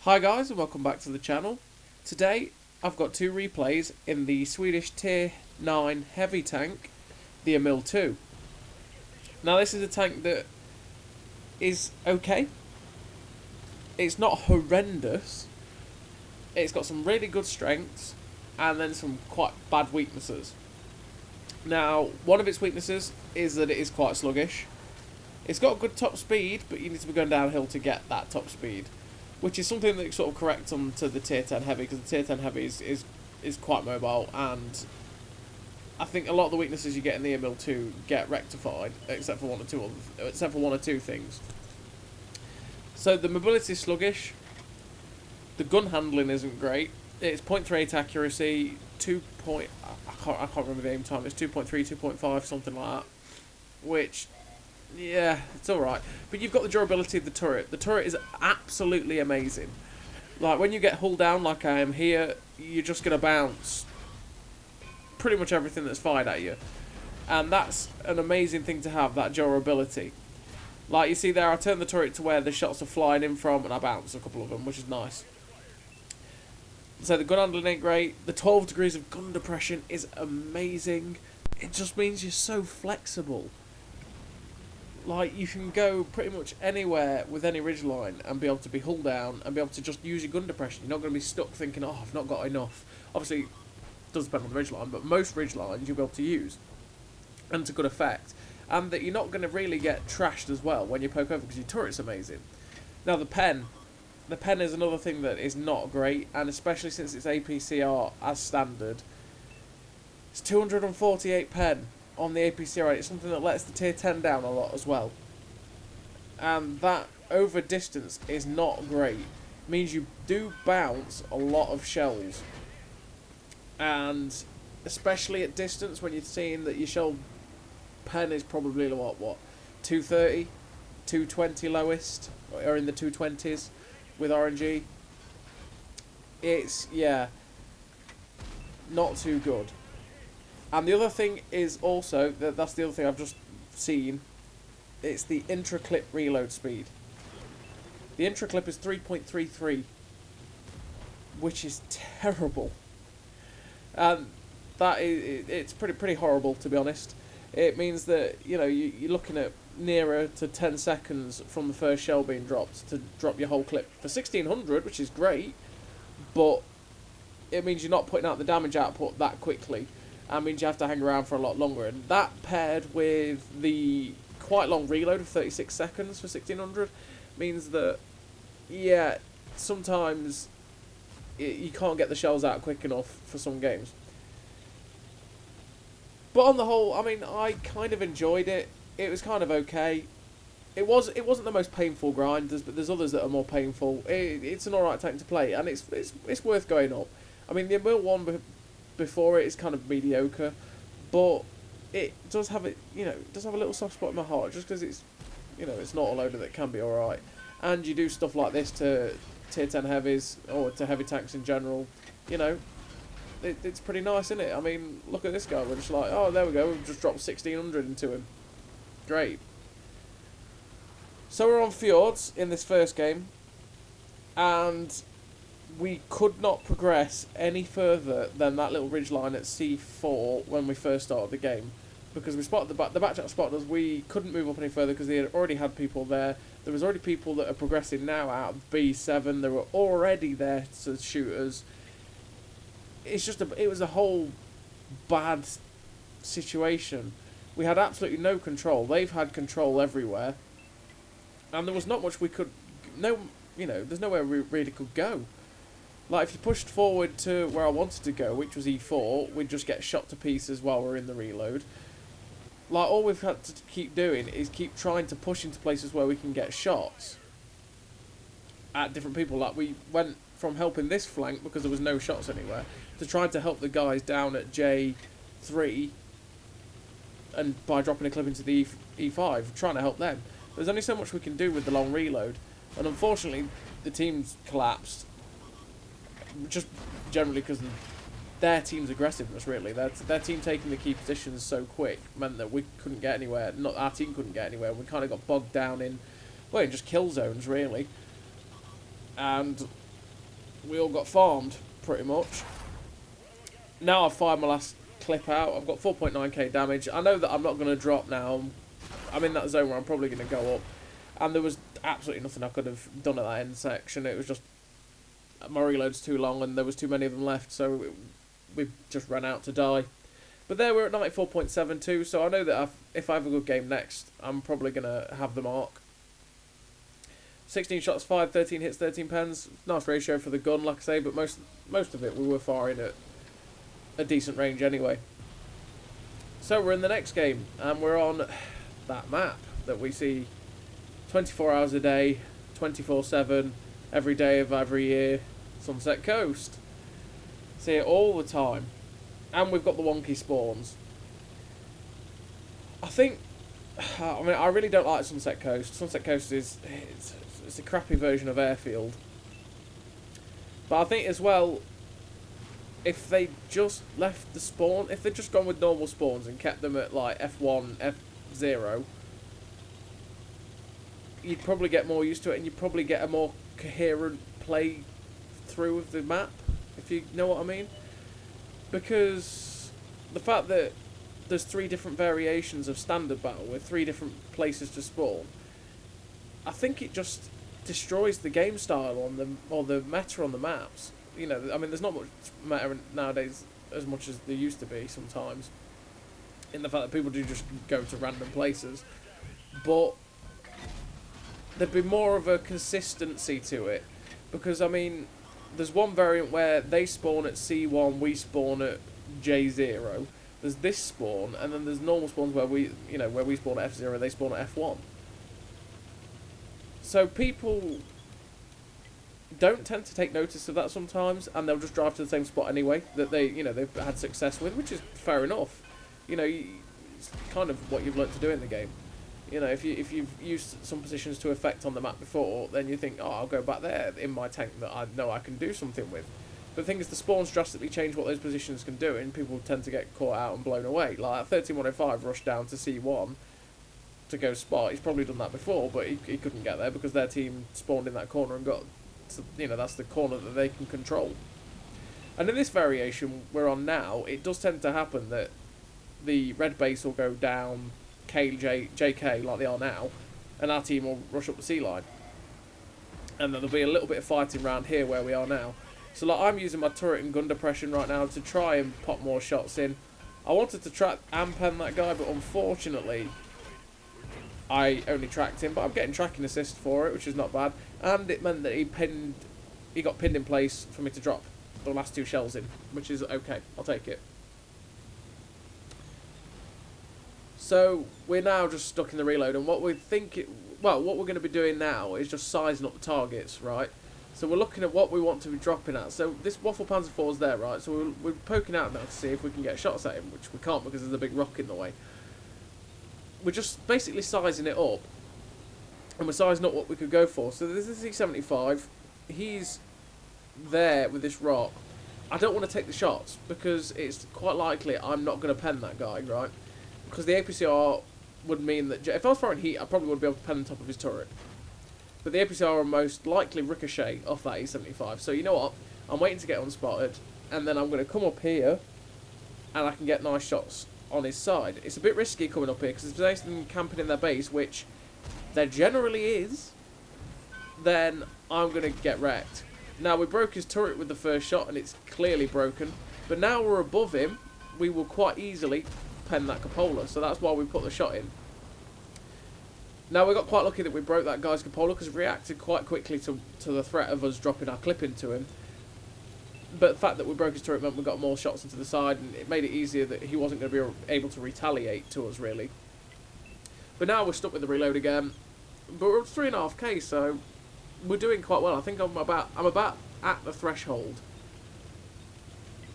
Hi guys and welcome back to the channel. Today I've got two replays in the Swedish Tier 9 heavy tank, the Emil 2. Now this is a tank that is okay. It's not horrendous. It's got some really good strengths and then some quite bad weaknesses. Now one of its weaknesses is that it is quite sluggish. It's got good top speed, but you need to be going downhill to get that top speed, which is something that sort of corrects onto the Tier 10 Heavy, because the Tier 10 Heavy is quite mobile, and I think a lot of the weaknesses you get in the Emil 2 get rectified, except for one or two things. So the mobility is sluggish, the gun handling isn't great, it's 0.38 accuracy, I can't remember the aim time, it's 2.3, 2.5, something like that, which... yeah, it's alright. But you've got the durability of the turret. The turret is absolutely amazing. Like, when you get hull down like I am here, you're just going to bounce pretty much everything that's fired at you. And that's an amazing thing to have, that durability. Like, you see there, I turn the turret to where the shots are flying in from, and I bounce a couple of them, which is nice. So the gun handling ain't great. The 12 degrees of gun depression is amazing. It just means you're so flexible. Like, you can go pretty much anywhere with any ridgeline and be able to be hull down and be able to just use your gun depression. You're not going to be stuck thinking, oh, I've not got enough. Obviously, it does depend on the ridgeline, but most ridgelines you'll be able to use. And to good effect. And that you're not going to really get trashed as well when you poke over, because your turret's amazing. Now, the pen. The pen is another thing that is not great, and especially since it's APCR as standard. It's 248 pen on the APCR, it's something that lets the Tier 10 down a lot as well. And that over distance is not great. It means you do bounce a lot of shells. And especially at distance, when you're seeing that your shell pen is probably what 230, 220 lowest, or in the 220s with RNG. It's, yeah, not too good. And the other thing is also, that's the other thing I've just seen, it's the Intraclip reload speed. The Intraclip is 3.33, which is terrible. And it's pretty horrible, to be honest. It means that, you know, you're looking at nearer to 10 seconds from the first shell being dropped to drop your whole clip for 1600, which is great, but it means you're not putting out the damage output that quickly. And means you have to hang around for a lot longer, and that paired with the quite long reload of 36 seconds for 1600 means that, yeah, sometimes you can't get the shells out quick enough for some games. But on the whole, I mean, I kind of enjoyed it. It was kind of okay. It wasn't the most painful grind, but there's others that are more painful. It's an alright tank to play, and it's worth going up. I mean, the Emil 1 before it is kind of mediocre, but it does have a little soft spot in my heart, just because it's, you know, it's not a loader that can be alright. And you do stuff like this to Tier 10 heavies, or to heavy tanks in general, you know, it's pretty nice, isn't it? I mean, look at this guy, we're just like, oh, there we go, we've just dropped 1600 into him. Great. So we're on Fjords in this first game, and we could not progress any further than that little ridgeline at C4 when we first started the game, because we spotted the backchat spotted us. We couldn't move up any further because they had already had people there. There was already people that are progressing now out of B7. They were already there to shoot us. It was a whole bad situation. We had absolutely no control. They've had control everywhere, and there was not much we could. There's nowhere we really could go. Like, if you pushed forward to where I wanted to go, which was E4, we'd just get shot to pieces while we're in the reload. Like, all we've had to keep doing is keep trying to push into places where we can get shots at different people. Like, we went from helping this flank, because there was no shots anywhere, to trying to help the guys down at J3, and by dropping a clip into the E5, trying to help them. There's only so much we can do with the long reload, and unfortunately, the team's collapsed. Just generally because their team's aggressiveness, really. Their team taking the key positions so quick meant that we couldn't get anywhere. Not our team couldn't get anywhere. We kind of got bogged down in just kill zones, really. And we all got farmed, pretty much. Now I've fired my last clip out. I've got 4.9k damage. I know that I'm not going to drop now. I'm in that zone where I'm probably going to go up. And there was absolutely nothing I could have done at that end section. It was just... my reload's too long and there was too many of them left, so we just ran out to die. But there we're at 94.72, so I know that if I have a good game next, I'm probably going to have the mark. 16 shots fired, 13 hits, 13 pens. Nice ratio for the gun, like I say, but most of it we were firing at a decent range anyway. So we're in the next game, and we're on that map that we see 24 hours a day, 24/7, every day of every year, Sunset Coast. See it all the time. And we've got the wonky spawns. I mean, I really don't like Sunset Coast. Sunset Coast is it's a crappy version of Airfield. But I think as well, if they just left the spawn, if they'd just gone with normal spawns and kept them at like F1, F0, you'd probably get more used to it and you'd probably get a more coherent play through of the map, if you know what I mean. Because the fact that there's 3 different variations of standard battle with 3 different places to spawn, I think it just destroys the game style on them, or the meta on the maps. You know, I mean, there's not much meta nowadays as much as there used to be sometimes, in the fact that people do just go to random places. But there'd be more of a consistency to it, because I mean, there's one variant where they spawn at C1, we spawn at J0. There's this spawn, and then there's normal spawns where we spawn at F0, they spawn at F1. So people don't tend to take notice of that sometimes, and they'll just drive to the same spot anyway that they've had success with, which is fair enough. You know, it's kind of what you've learnt to do in the game. You know, if you've used some positions to effect on the map before, then you think, oh, I'll go back there in my tank that I know I can do something with. But the thing is, the spawns drastically change what those positions can do, and people tend to get caught out and blown away. Like 13105 rushed down to C1 to go spot. He's probably done that before, but he couldn't get there because their team spawned in that corner and got, that's the corner that they can control. And in this variation we're on now, it does tend to happen that the red base will go down JK like they are now, and our team will rush up the C line. And then there'll be a little bit of fighting around here where we are now. So like, I'm using my turret and gun depression right now to try and pop more shots in. I wanted to track and pen that guy, but unfortunately I only tracked him, but I'm getting tracking assist for it, which is not bad. And it meant that he got pinned in place for me to drop the last 2 shells in, which is okay. I'll take it. So we're now just stuck in the reload, and what we're going to be doing now is just sizing up the targets, right? So we're looking at what we want to be dropping at. So this Waffle Panzer IV is there, right? So we're poking out now to see if we can get shots at him, which we can't because there's a big rock in the way. We're just basically sizing it up, and we're sizing up what we could go for. So this is C75. He's there with this rock. I don't want to take the shots because it's quite likely I'm not going to pen that guy, right? Because the APCR would mean that if I was firing heat, I probably would be able to pen on top of his turret. But the APCR will most likely ricochet off that E75. So you know what? I'm waiting to get unspotted, and then I'm going to come up here, and I can get nice shots on his side. It's a bit risky coming up here because if there's anything camping in their base, which there generally is, then I'm going to get wrecked. Now, we broke his turret with the first shot, and it's clearly broken. But now we're above him, we will quite easily pen that cupola. So that's why we put the shot in. Now, we got quite lucky that we broke that guy's cupola because we reacted quite quickly to the threat of us dropping our clip into him. But the fact that we broke his turret meant we got more shots into the side, and it made it easier that he wasn't going to be able to retaliate to us, really. But now we're stuck with the reload again. But we're at 3.5k, so we're doing quite well. I think I'm about at the threshold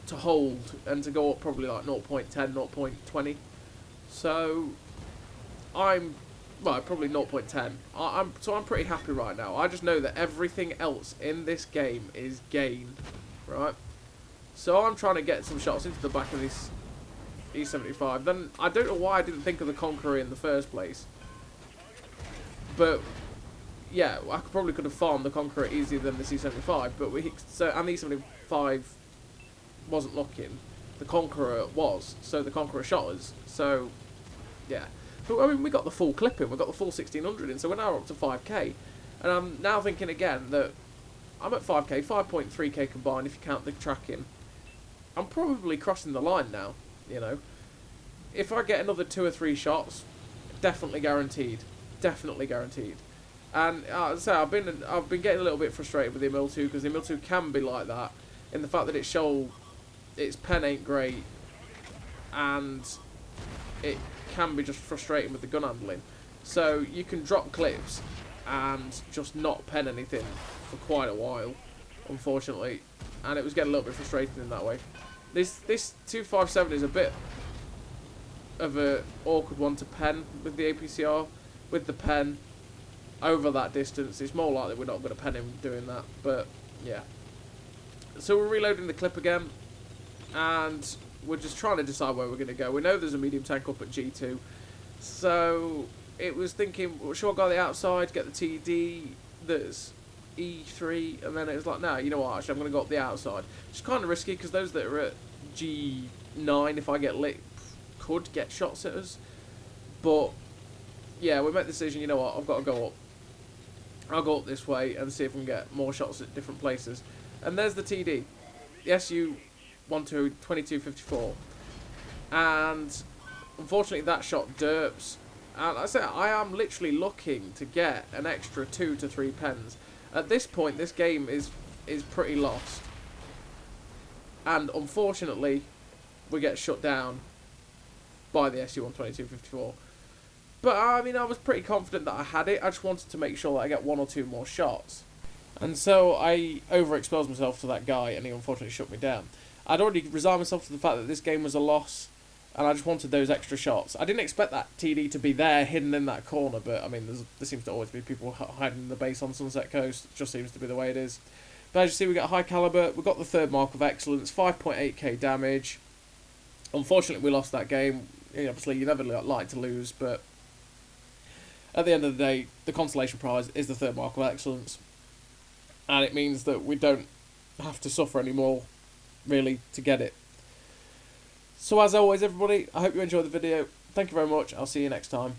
to hold and to go up probably like 0.10, 0.20. So probably 0.10. I'm pretty happy right now. I just know that everything else in this game is gained, right? So I'm trying to get some shots into the back of this E75. Then I don't know why I didn't think of the Conqueror in the first place. But yeah, I probably could have farmed the Conqueror easier than the C75, but and the E75 wasn't looking. The Conqueror was, so the Conqueror shot us. So, yeah. But, I mean, we got the full clip in, we got the full 1600 in, so we're now up to 5k. And I'm now thinking again that I'm at 5k, 5.3k combined if you count the tracking. I'm probably crossing the line now, you know. If I get another 2 or 3 shots, definitely guaranteed. Definitely guaranteed. And so I've been getting a little bit frustrated with the Emil 2, because the Emil 2 can be like that, in the fact that its pen ain't great, and it can be just frustrating with the gun handling. So you can drop clips and just not pen anything for quite a while, unfortunately, and it was getting a little bit frustrating in that way. This 257 is a bit of a awkward one to pen with the APCR. With the pen over that distance, it's more likely we're not going to pen him doing that, but yeah. So we're reloading the clip again, and we're just trying to decide where we're going to go. We know there's a medium tank up at G2, so it was thinking, well, should I go the outside, get the TD that's E3, and then it was like, no, you know what, actually I'm going to go up the outside. It's kind of risky, because those that are at G9, if I get lit, could get shots at us, but yeah, we made the decision, you know what, I've got to go up. I'll go up this way and see if we can get more shots at different places. And there's the TD, the SU-12 2254, and unfortunately that shot derps. And I say I am literally looking to get an extra 2 to 3 pens. At this point, this game is pretty lost, and unfortunately, we get shut down by the SU-12 2254. But I mean, I was pretty confident that I had it. I just wanted to make sure that I get 1 or 2 more shots. And so I overexposed myself to that guy, and he unfortunately shut me down. I'd already resigned myself to the fact that this game was a loss, and I just wanted those extra shots. I didn't expect that TD to be there, hidden in that corner, but I mean, there seems to always be people hiding in the base on Sunset Coast. It just seems to be the way it is. But as you see, we got high caliber. We got the 3rd mark of excellence, 5.8k damage. Unfortunately, we lost that game. Obviously, you never like to lose, but at the end of the day, the consolation prize is the 3rd mark of excellence, and it means that we don't have to suffer anymore, really, to get it. So as always, everybody, I hope you enjoyed the video. Thank you very much. I'll see you next time.